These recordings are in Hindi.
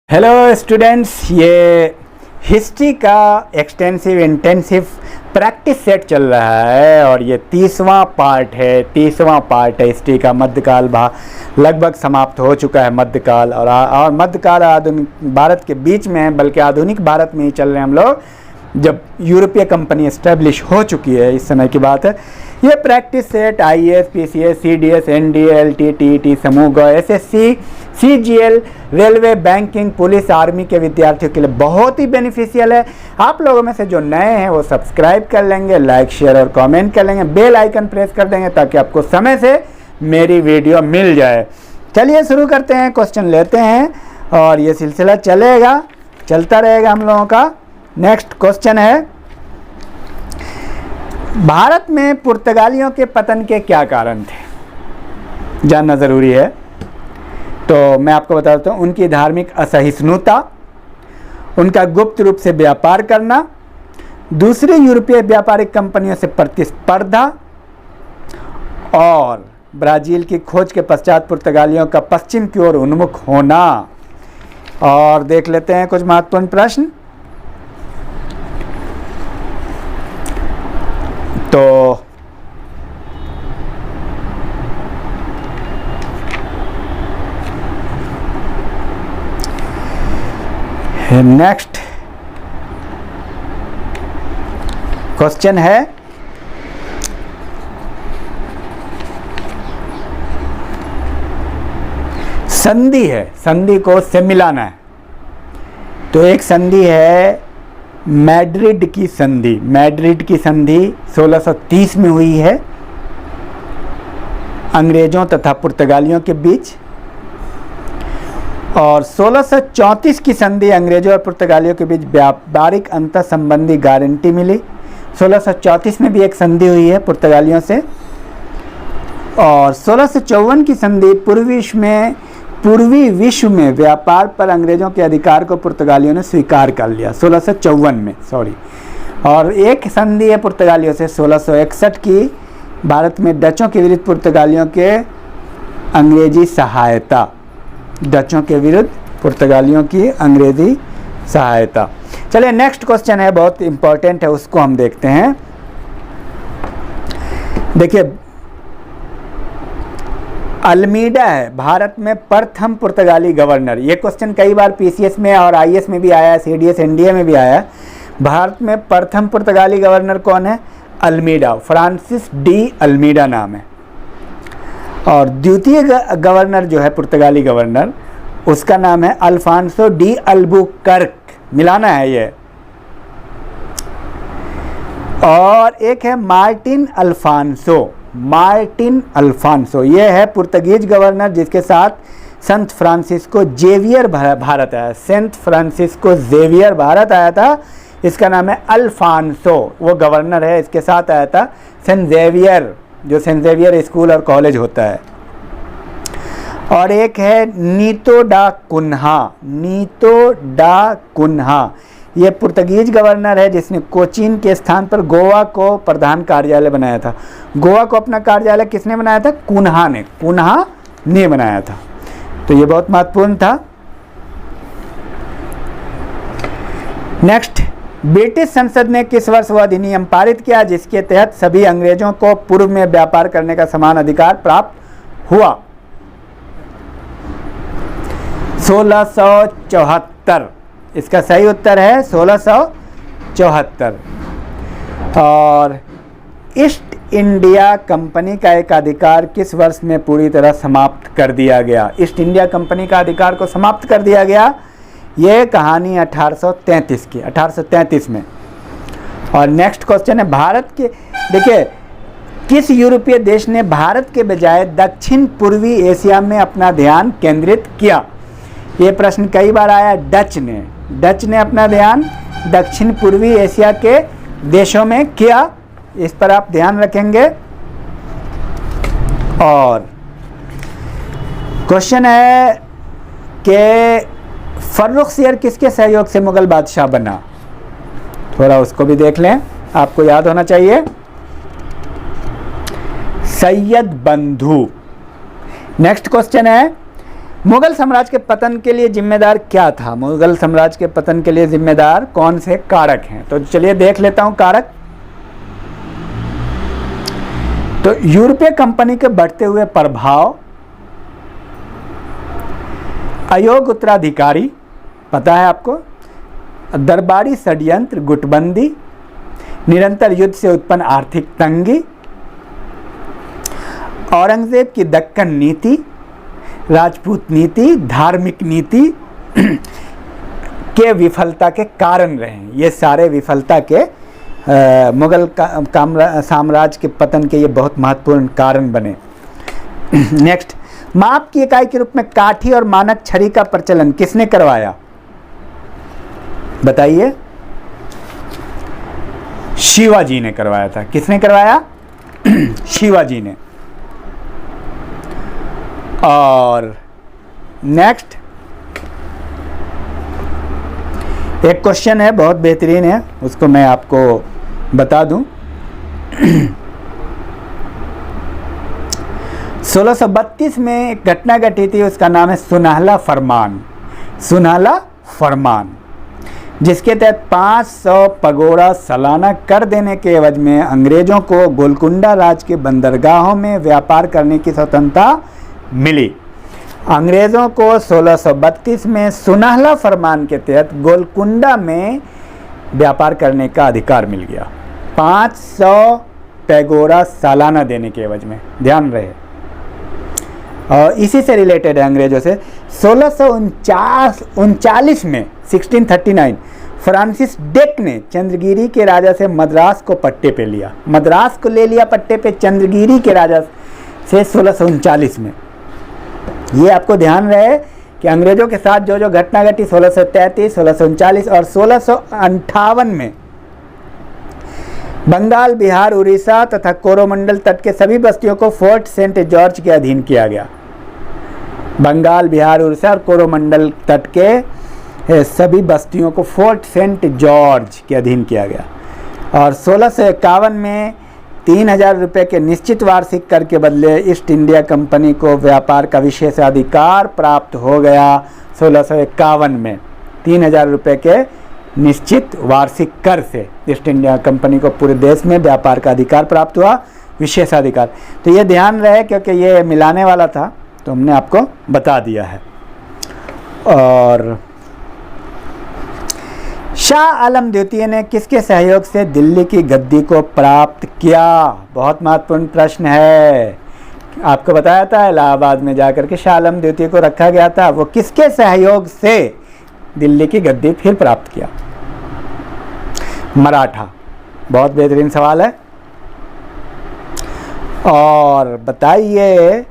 हेलो स्टूडेंट्स, ये हिस्ट्री का एक्सटेंसिव इंटेंसिव प्रैक्टिस सेट चल रहा है और ये 30वां पार्ट है हिस्ट्री का। मध्यकाल लगभग समाप्त हो चुका है मध्यकाल, और मध्यकाल आधुनिक भारत के बीच में है, बल्कि आधुनिक भारत में ही चल रहे हैं हम लोग, जब यूरोपीय कंपनी एस्टेब्लिश हो चुकी है, इस समय की बात है। ये practice set IAS, PCS, CDS, NDA, LT, TET, समूह ग, SSC, CGL, railway, banking, police, army के विद्यार्थियों के लिए बहुत ही बेनिफिशियल है। आप लोगों में से जो नए हैं वो सब्सक्राइब कर लेंगे, लाइक शेयर और कमेंट कर लेंगे, बेल आइकन प्रेस कर देंगे ताकि आपको समय से मेरी वीडियो मिल जाए। चलिए शुरू करते हैं, क्वेश्चन लेते हैं और ये सिलसिला चलता रहेगा हम लोगों का। नेक्स्ट क्वेश्चन है, भारत में पुर्तगालियों के पतन के क्या कारण थे, जानना ज़रूरी है। तो मैं आपको बताता हूँ, उनकी धार्मिक असहिष्णुता, उनका गुप्त रूप से व्यापार करना, दूसरी यूरोपीय व्यापारिक कंपनियों से प्रतिस्पर्धा और ब्राज़ील की खोज के पश्चात पुर्तगालियों का पश्चिम की ओर उन्मुख होना। और देख लेते हैं कुछ महत्वपूर्ण प्रश्न। तो नेक्स्ट क्वेश्चन है, संधि है, संधि को से मिलाना है। तो एक संधि है मैड्रिड की संधि। मैड्रिड की संधि 1630 में हुई है अंग्रेजों तथा पुर्तगालियों के बीच, और 1634 की संधि अंग्रेजों और पुर्तगालियों के बीच व्यापारिक अंतर संबंधी गारंटी मिली। 1634 में भी एक संधि हुई है पुर्तगालियों से, और 1654 की संधि पूर्वी विश्व में व्यापार पर अंग्रेजों के अधिकार को पुर्तगालियों ने स्वीकार कर लिया 1654 में, और एक संधि है पुर्तगालियों से 1661 की, भारत में डचों के विरुद्ध पुर्तगालियों के अंग्रेजी सहायता। डचों के विरुद्ध पुर्तगालियों की अंग्रेजी सहायता। चलिए नेक्स्ट क्वेश्चन है, बहुत इंपॉर्टेंट है, उसको हम देखते हैं। देखिए, अल्मीडा है भारत में प्रथम पुर्तगाली गवर्नर। ये क्वेश्चन कई बार PCS में और IAS में भी आया है, CDS NDA में भी आया है। भारत में प्रथम पुर्तगाली गवर्नर कौन है? अल्मीडा, फ्रांसिस डी अल्मीडा नाम है। और द्वितीय गवर्नर जो है पुर्तगाली गवर्नर, उसका नाम है अल्फांसो डी अल्बुकर्क, मिलाना है ये। और एक है मार्टिन अल्फांसो, ये है पुर्तगीज गवर्नर जिसके साथ संत फ्रांसिस्को जेवियर भारत आया। सेंट फ्रांसिस्को जेवियर भारत आया था, इसका नाम है अल्फांसो, वो गवर्नर है, इसके साथ आया था सेंट जेवियर, जो सेंट जेवियर स्कूल और कॉलेज होता है। और एक है नीतो डा कुन्हा, ये पुर्तगीज गवर्नर है जिसने कोचीन के स्थान पर गोवा को प्रधान कार्यालय बनाया था। गोवा को अपना कार्यालय किसने बनाया था? कुन्हा ने बनाया था। तो ये बहुत महत्वपूर्ण था। नेक्स्ट, ब्रिटिश संसद ने किस वर्ष वह अधिनियम पारित किया जिसके तहत सभी अंग्रेजों को पूर्व में व्यापार करने का समान अधिकार प्राप्त हुआ? 1674। इसका सही उत्तर है 1674। और ईस्ट इंडिया कंपनी का एक अधिकार किस वर्ष में पूरी तरह समाप्त कर दिया गया? ईस्ट इंडिया कंपनी का अधिकार को समाप्त कर दिया गया, ये कहानी 1833 में। और नेक्स्ट क्वेश्चन है, भारत के, देखिए, किस यूरोपीय देश ने भारत के बजाय दक्षिण पूर्वी एशिया में अपना ध्यान केंद्रित किया? ये प्रश्न कई बार आया। डच ने अपना ध्यान दक्षिण पूर्वी एशिया के देशों में किया, इस पर आप ध्यान रखेंगे। और क्वेश्चन है कि फर्रुखसियर किसके सहयोग से मुगल बादशाह बना? थोड़ा उसको भी देख लें, आपको याद होना चाहिए। सैयद बंधु। नेक्स्ट क्वेश्चन है, मुगल साम्राज्य के पतन के लिए जिम्मेदार क्या था? मुगल साम्राज्य के पतन के लिए जिम्मेदार कौन से कारक हैं? तो चलिए देख लेता हूं कारक। तो यूरोपीय कंपनी के बढ़ते हुए प्रभाव, अयोग्य उत्तराधिकारी, पता है आपको, दरबारी षड्यंत्र, गुटबंदी, निरंतर युद्ध से उत्पन्न आर्थिक तंगी, औरंगजेब की दक्कन नीति, राजपूत नीति, धार्मिक नीति के विफलता के कारण रहे। ये सारे विफलता के मुगल साम्राज्य के पतन के ये बहुत महत्वपूर्ण कारण बने। नेक्स्ट, माप की इकाई के रूप में काठी और मानक छड़ी का प्रचलन किसने करवाया? बताइए। शिवाजी ने करवाया था। किसने करवाया? शिवाजी ने। और नेक्स्ट एक क्वेश्चन है, बहुत बेहतरीन है, उसको मैं आपको बता दूं। 1632 में एक घटना घटी थी, उसका नाम है सुनहला फरमान। सुनहला फरमान, जिसके तहत 500 पगोड़ा सालाना कर देने के एवज में अंग्रेजों को गोलकुंडा राज के बंदरगाहों में व्यापार करने की स्वतंत्रता मिली। अंग्रेजों को 1632 में सुनहला फरमान के तहत गोलकुंडा में व्यापार करने का अधिकार मिल गया, 500 पैगोड़ा सालाना देने के एवज में, ध्यान रहे। और इसी से रिलेटेड है अंग्रेजों से। 1639 में 1639 फ्रांसिस ड्रेक ने चंद्रगिरी के राजा से मद्रास को पट्टे पे लिया। मद्रास को ले लिया पट्टे पे चंद्रगिरी के राजा से 1639 में। ये आपको ध्यान रहे कि अंग्रेजों के साथ जो जो घटना घटी 1633, 1639 और 1658 में बंगाल, बिहार, उड़ीसा तथा कोरोमंडल तट के सभी बस्तियों को फोर्ट सेंट जॉर्ज के अधीन किया गया। बंगाल, बिहार, उड़ीसा और कोरोमंडल तट के सभी बस्तियों को फोर्ट सेंट जॉर्ज के अधीन किया गया। और 1651 में 3000 रुपये के निश्चित वार्षिक कर के बदले ईस्ट इंडिया कंपनी को व्यापार का विशेषाधिकार प्राप्त हो गया। 1651 में 3000 रुपये के निश्चित वार्षिक कर से ईस्ट इंडिया कंपनी को पूरे देश में व्यापार का अधिकार प्राप्त हुआ, विशेषाधिकार। तो ये ध्यान रहे क्योंकि ये मिलाने वाला था, तो हमने आपको बता दिया है। और शाह आलम द्वितीय ने किसके सहयोग से दिल्ली की गद्दी को प्राप्त किया? बहुत महत्वपूर्ण प्रश्न है। आपको बताया था इलाहाबाद में जाकर के शाह आलम द्वितीय को रखा गया था। वो किसके सहयोग से दिल्ली की गद्दी फिर प्राप्त किया? मराठा। बहुत बेहतरीन सवाल है। और बताइए,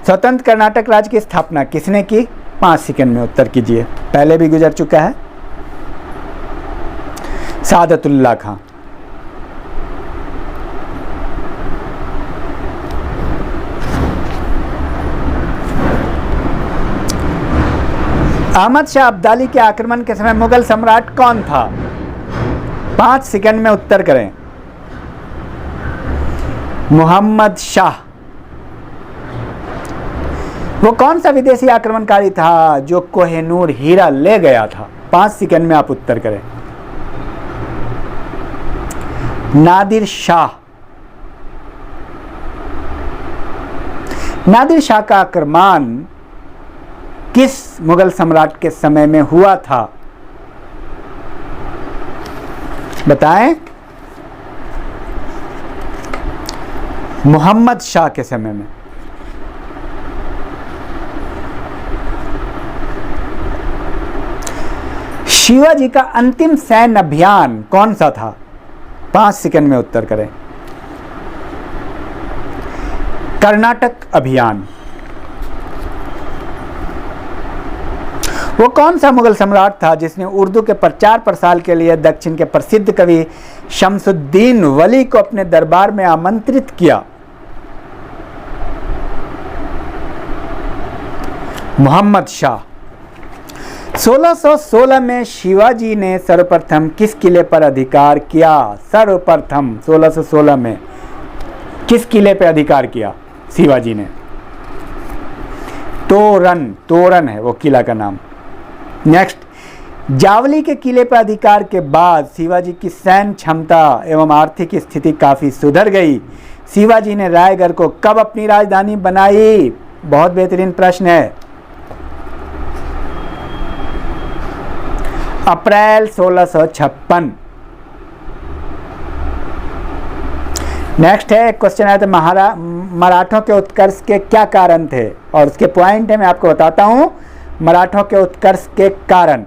स्वतंत्र कर्नाटक राज्य की स्थापना किसने की? 5 सेकंड में उत्तर कीजिए, पहले भी गुजर चुका है। सादतुल्ला खां। अहमद शाह अब्दाली के आक्रमण के समय मुगल सम्राट कौन था? 5 सेकंड में उत्तर करें। मोहम्मद शाह। वो कौन सा विदेशी आक्रमणकारी था जो कोहिनूर हीरा ले गया था? 5 सेकंड में आप उत्तर करें। नादिर शाह। नादिर शाह का आक्रमण किस मुगल सम्राट के समय में हुआ था? बताएं। मोहम्मद शाह के समय में। शिवाजी का अंतिम सैन्य अभियान कौन सा था? 5 सेकंड में उत्तर करें। कर्नाटक अभियान। वो कौन सा मुगल सम्राट था जिसने उर्दू के प्रचार प्रसार के लिए दक्षिण के प्रसिद्ध कवि शमसुद्दीन वली को अपने दरबार में आमंत्रित किया? मोहम्मद शाह। 1616 में शिवाजी ने सर्वप्रथम किस किले पर अधिकार किया? सर्वप्रथम 1616 में किस किले पर अधिकार किया शिवाजी ने? तोरन है वो किला का नाम। नेक्स्ट, जावली के किले पर अधिकार के बाद शिवाजी की सैन्य क्षमता एवं आर्थिक स्थिति काफ़ी सुधर गई। शिवाजी ने रायगढ़ को कब अपनी राजधानी बनाई? बहुत बेहतरीन प्रश्न है। अप्रैल 1656। नेक्स्ट है क्वेश्चन आया था, मराठों के उत्कर्ष के क्या कारण थे? और उसके पॉइंट है, मैं आपको बताता हूं। मराठों के उत्कर्ष के कारण: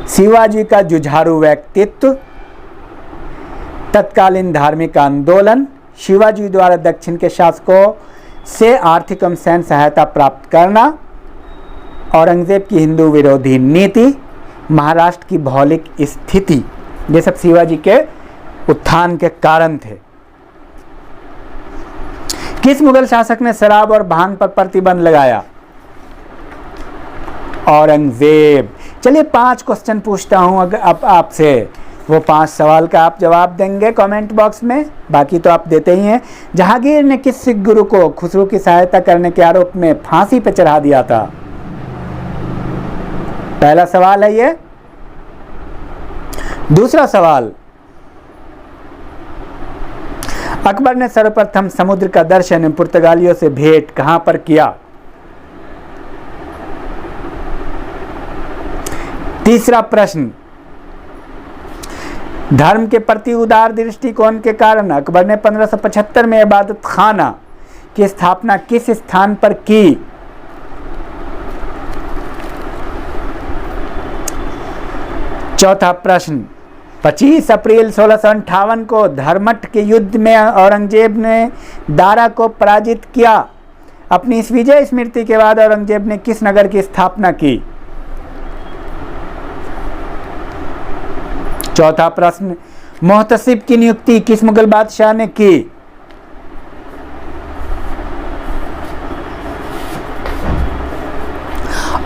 शिवाजी का जुझारू व्यक्तित्व, तत्कालीन धार्मिक आंदोलन, शिवाजी द्वारा दक्षिण के शासकों से आर्थिक एवं सैन्य सहायता प्राप्त करना, औरंगजेब की हिंदू विरोधी नीति, महाराष्ट्र की भौगोलिक स्थिति। ये सब शिवाजी के उत्थान के कारण थे। किस मुगल शासक ने शराब और भांग पर प्रतिबंध लगाया? औरंगजेब। चलिए 5 क्वेश्चन पूछता हूं अगर आपसे, वो 5 सवाल का आप जवाब देंगे कमेंट बॉक्स में, बाकी तो आप देते ही हैं। जहांगीर ने किस सिख गुरु को खुसरो की सहायता करने के आरोप में फांसी पर चढ़ा दिया था? पहला सवाल है ये। दूसरा सवाल, अकबर ने सर्वप्रथम समुद्र का दर्शन पुर्तगालियों से भेंट कहां पर किया? तीसरा प्रश्न, धर्म के प्रति उदार दृष्टिकोण के कारण अकबर ने 1575 में इबादत खाना की स्थापना किस स्थान पर की? चौथा प्रश्न, 25 अप्रैल 1658 को धर्मठ के युद्ध में औरंगजेब ने दारा को पराजित किया। अपनी इस विजय स्मृति के बाद औरंगजेब ने किस नगर की स्थापना की? चौथा प्रश्न, मोहतसिब की नियुक्ति किस मुगल बादशाह ने की?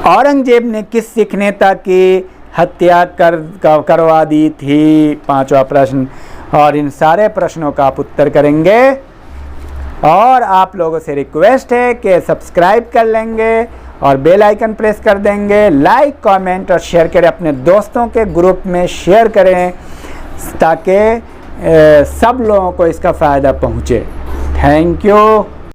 औरंगजेब ने किस सिख नेता की हत्या करवा दी थी? 5वां प्रश्न। और इन सारे प्रश्नों का आप उत्तर करेंगे। और आप लोगों से रिक्वेस्ट है कि सब्सक्राइब कर लेंगे और बेल आइकन प्रेस कर देंगे, लाइक कमेंट और शेयर करें, अपने दोस्तों के ग्रुप में शेयर करें ताकि सब लोगों को इसका फ़ायदा पहुँचे। Thank you.